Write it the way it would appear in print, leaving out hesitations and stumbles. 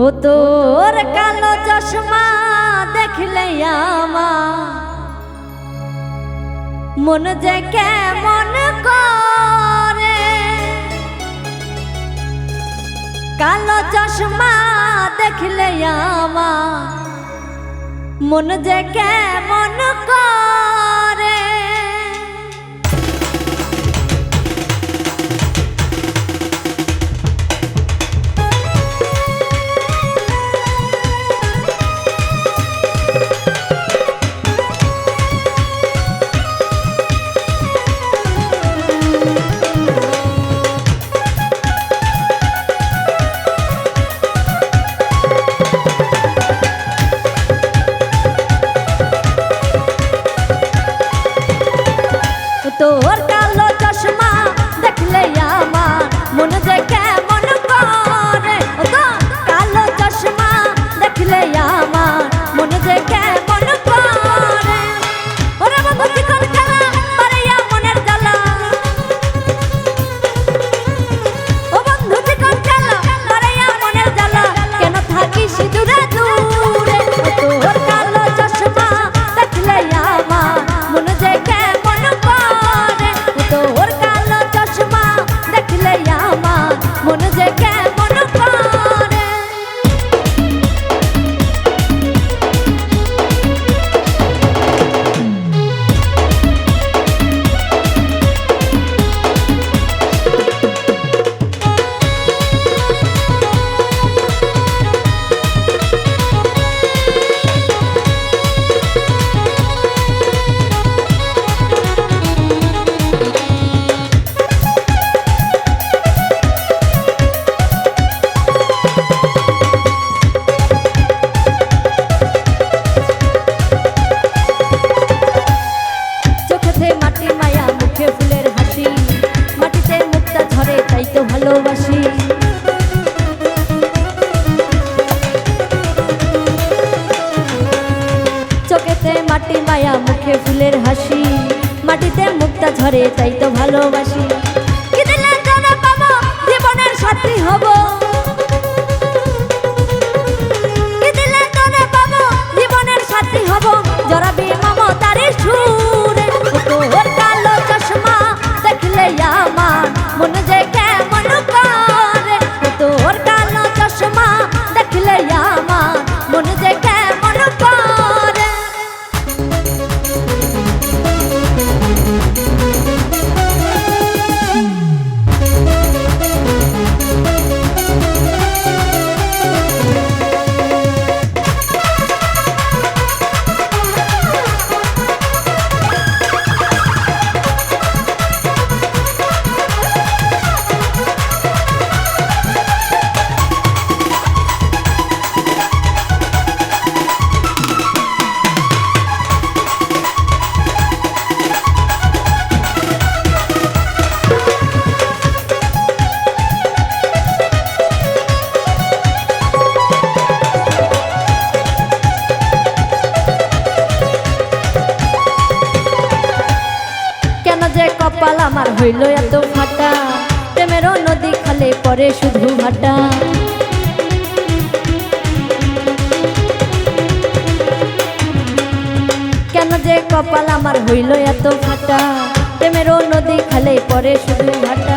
ও তোর কালো চশমা দেখলে আমার মন যে কেমন করে, কালো চশমা দেখলে আমার মন যে কেমন করে। তোর কালো চশমা দেখলে আমার মন যে কেমন করে, কালো চশমা দেখলে আমার মন যে কেমন করে। ওরে বন্ধু চিকন খেলা পারিয়া মনের জ্বালা, ও বন্ধু চিকন খেলা পারিয়া মনের জ্বালা, কেন থাকিস দূরে দূরে। তোর কালো চশমা দেখলে আমার মন যে কেমন করে, তোর কালো চশমা দেখলে আমার মন যে কেমন করে। মাটি মায়া মুখে ফুলের হাসি, মাটিতে মুক্তা ঝরে তাই তো ভালোবাসি। চোখেতে মাটি মায়া মুখে ফুলের হাসি, মাটিতে মুক্তা ঝরে তাই তো ভালোবাসি। কি দিলে জানা পাবো জীবনের সাথী হব, কি দিলে জানা পাবো জীবনের সাথী হব, জড়াবি মমতারি সুরে। তোর কালো চশমা দেখলে আমার মন যে কেমন করে, তোর কালো চশমা দেখলে আমার মন যে কেমন করে। কপাল আমার হইল এত ফাটা, প্রেমেরও নদী খালে পরে শুধু ভাটা। কেন যে কপাল আমার হইল এত ফাটা, প্রেমেরও নদী খালে পরে শুধু ভাটা।